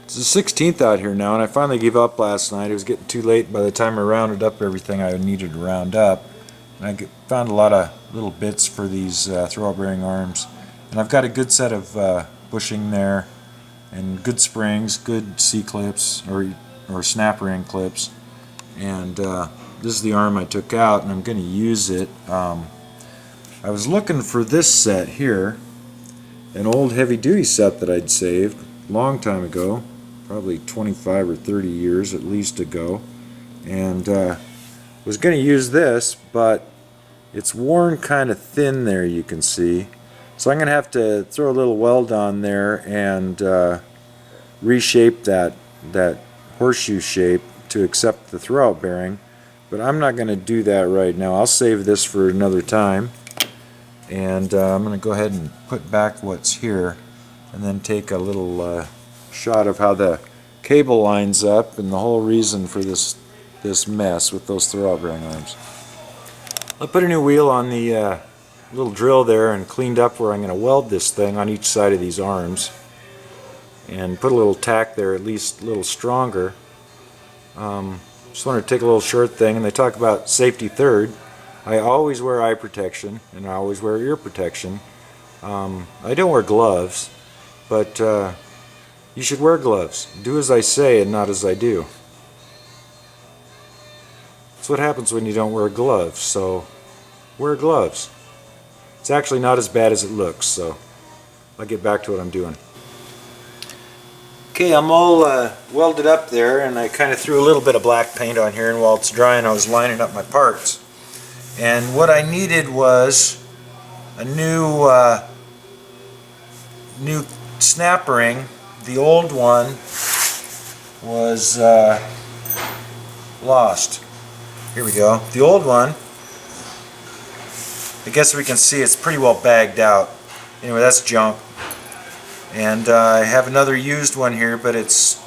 It's the 16th out here now, and I finally gave up last night. It was getting too late by the time I rounded up everything I needed to round up. And I found a lot of little bits for these throwout bearing arms. And I've got a good set of bushing there, and good springs, good C-clips, or snap ring clips. And this is the arm I took out, and I'm going to use it. I was looking for this set here, an old heavy-duty set that I'd saved a long time ago, probably 25 or 30 years at least ago, and was going to use this, but it's worn kind of thin there, you can see. So I'm going to have to throw a little weld on there and reshape that horseshoe shape to accept the throwout bearing, but I'm not going to do that right now. I'll save this for another time, and I'm going to go ahead and put back what's here and then take a little shot of how the cable lines up and the whole reason for this mess with those throwout bearing arms. I put a new wheel on the little drill there and cleaned up where I'm going to weld this thing on each side of these arms, and put a little tack there, at least a little stronger. Just wanted to take a little short thing, and they talk about safety third. I always wear eye protection, and I always wear ear protection. I don't wear gloves, but you should wear gloves. Do as I say and not as I do. That's what happens when you don't wear gloves, so wear gloves. It's actually not as bad as it looks, so I'll get back to what I'm doing. Okay, I'm all welded up there, and I kind of threw a little bit of black paint on here, and while it's drying I was lining up my parts. And what I needed was a new snap ring. The old one was lost. Here we go. The old one, I guess we can see it's pretty well bagged out. Anyway, that's junk. And I have another used one here, but it's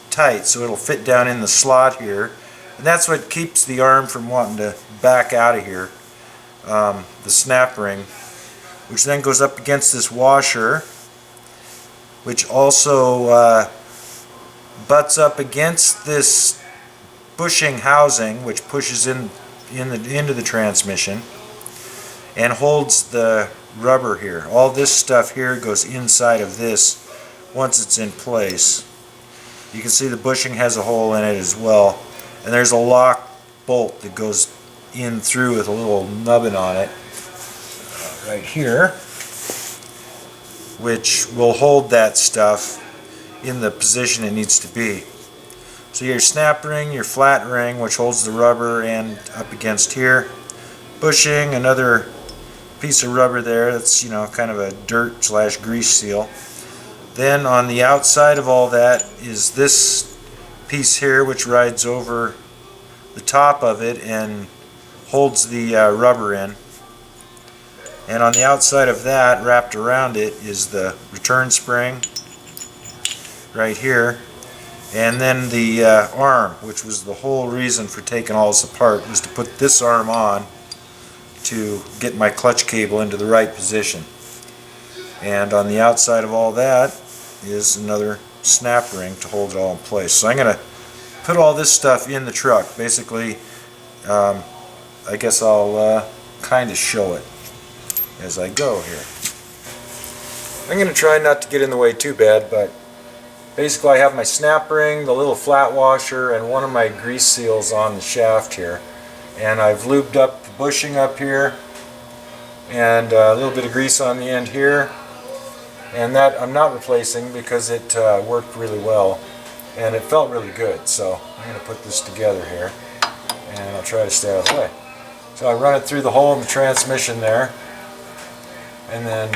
tight, so it'll fit down in the slot here. And that's what keeps the arm from wanting to back out of here. The snap ring, which then goes up against this washer, which also butts up against this bushing housing, which pushes into the transmission and holds the rubber here. All this stuff here goes inside of this once it's in place. You can see the bushing has a hole in it as well, and there's a lock bolt that goes in through with a little nubbin on it right here, which will hold that stuff in the position it needs to be. So your snap ring, your flat ring, which holds the rubber, and up against here, bushing, another piece of rubber there that's, you know, kind of a dirt / grease seal. Then on the outside of all that is this piece here, which rides over the top of it and holds the rubber in. And on the outside of that, wrapped around it, is the return spring right here. And then the arm, which was the whole reason for taking all this apart, was to put this arm on to get my clutch cable into the right position. And on the outside of all that is another snap ring to hold it all in place. So I'm going to put all this stuff in the truck. Basically, I guess I'll kind of show it as I go here. I'm going to try not to get in the way too bad, but basically I have my snap ring, the little flat washer, and one of my grease seals on the shaft here. And I've lubed up the bushing up here, and a little bit of grease on the end here. And that I'm not replacing because it worked really well and it felt really good. So I'm going to put this together here, and I'll try to stay out of the way. So I run it through the hole in the transmission there, and then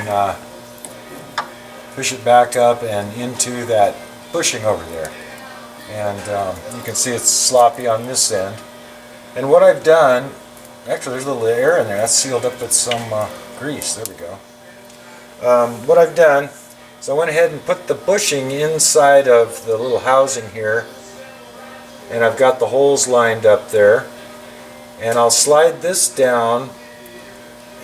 push it back up and into that bushing over there. And you can see it's sloppy on this end. And what I've done, actually there's a little air in there, that's sealed up with some grease, there we go. What I've done is I went ahead and put the bushing inside of the little housing here, and I've got the holes lined up there, and I'll slide this down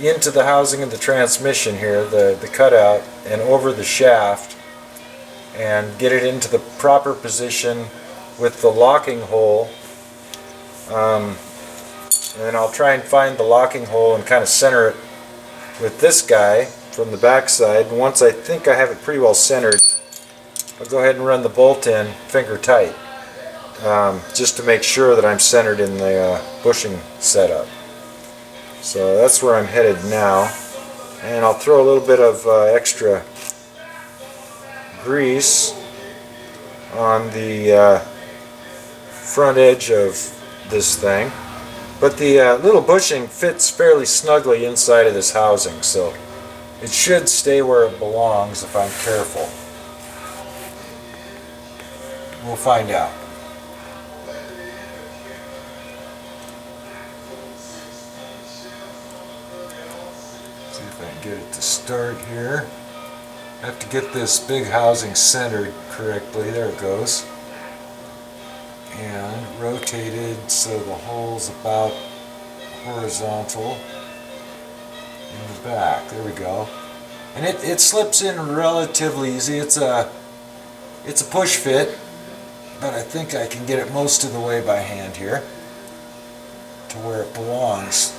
into the housing of the transmission here, the cutout, and over the shaft, and get it into the proper position with the locking hole. And then I'll try and find the locking hole and kind of center it with this guy from the back side. And once I think I have it pretty well centered, I'll go ahead and run the bolt in finger tight, just to make sure that I'm centered in the bushing setup. So that's where I'm headed now. And I'll throw a little bit of extra grease on the front edge of this thing. But the little bushing fits fairly snugly inside of this housing, so it should stay where it belongs if I'm careful. We'll find out. See if I can get it to start here. I have to get this big housing centered correctly. There it goes. And rotated so the hole's about horizontal in the back. There we go. And it slips in relatively easy. It's a push fit, but I think I can get it most of the way by hand here to where it belongs.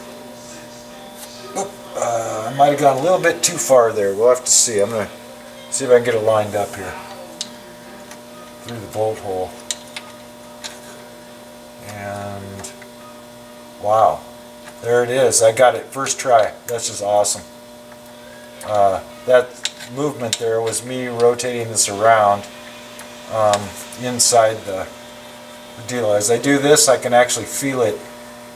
Oop, I might have gone a little bit too far there. We'll have to see. I'm going to see if I can get it lined up here through the bolt hole. And wow, there it is. I got it first try. That's just awesome. That movement there was me rotating this around inside the deal. As I do this, I can actually feel it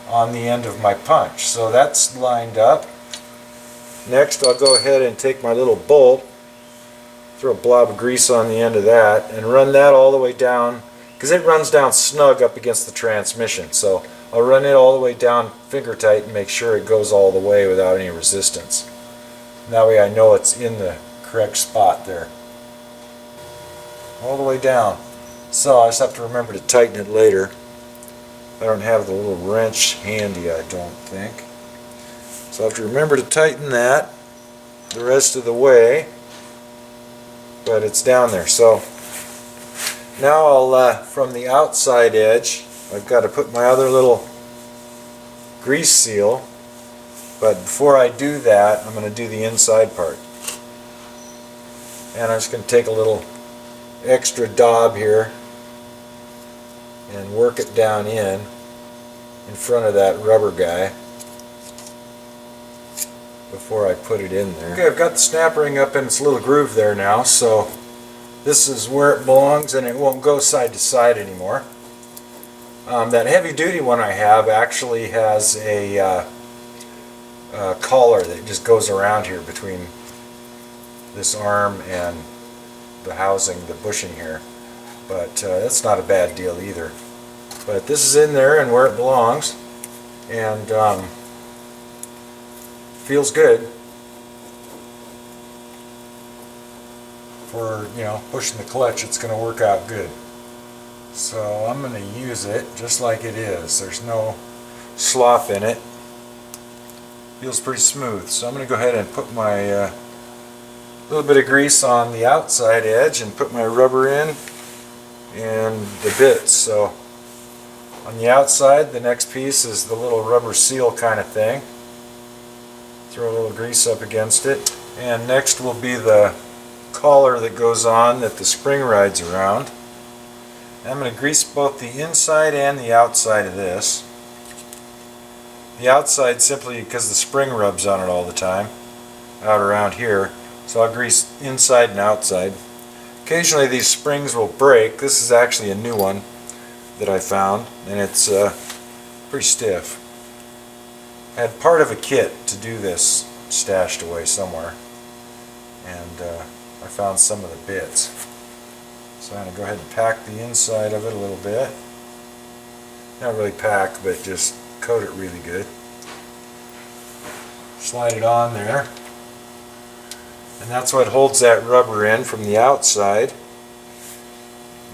on the end of my punch. So that's lined up. Next, I'll go ahead and take my little bolt, throw a blob of grease on the end of that, and run that all the way down, because it runs down snug up against the transmission. So I'll run it all the way down finger tight and make sure it goes all the way without any resistance. And that way I know it's in the correct spot there. All the way down. So I just have to remember to tighten it later. I don't have the little wrench handy, I don't think. So I have to remember to tighten that the rest of the way. But it's down there. So now I'll, from the outside edge, I've got to put my other little grease seal. But before I do that, I'm going to do the inside part. And I'm just going to take a little extra daub here and work it down in front of that rubber guy before I put it in there. Okay, I've got the snap ring up in its little groove there now, so this is where it belongs and it won't go side to side anymore. That heavy duty one I have actually has a collar that just goes around here between this arm and the housing, the bushing here. But that's not a bad deal either. But this is in there and where it belongs, and feels good for, you know, pushing the clutch. It's going to work out good. So I'm going to use it just like it is. There's no slop in it. Feels pretty smooth. So I'm going to go ahead and put my little bit of grease on the outside edge and put my rubber in and the bits. So on the outside, the next piece is the little rubber seal kind of thing. Throw a little grease up against it. And next will be the collar that goes on that the spring rides around. I'm going to grease both the inside and the outside of this. The outside simply because the spring rubs on it all the time, out around here. So I'll grease inside and outside. Occasionally these springs will break. This is actually a new one that I found, and it's pretty stiff. I had part of a kit to do this stashed away somewhere, and I found some of the bits. So I'm going to go ahead and pack the inside of it a little bit. Not really pack, but just coat it really good. Slide it on there. And that's what holds that rubber in from the outside.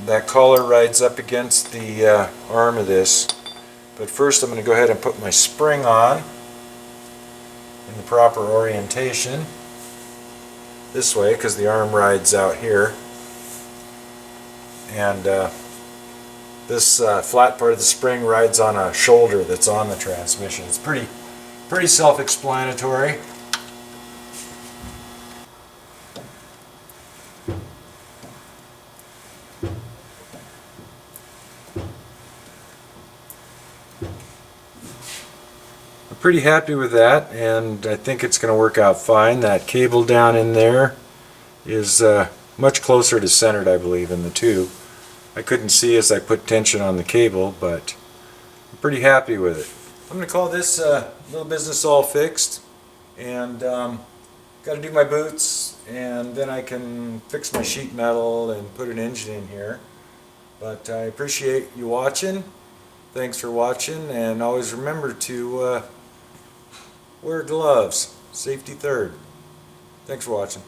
That collar rides up against the arm of this. But first I'm going to go ahead and put my spring on in the proper orientation. This way, because the arm rides out here. and this flat part of the spring rides on a shoulder that's on the transmission. It's pretty self-explanatory. I'm pretty happy with that, and I think it's going to work out fine. That cable down in there is much closer to centered, I believe, in the tube. I couldn't see as I put tension on the cable, but I'm pretty happy with it. I'm going to call this little business all fixed, and got to do my boots, and then I can fix my sheet metal and put an engine in here. But I appreciate you watching. Thanks for watching, and always remember to wear gloves. Safety third. Thanks for watching.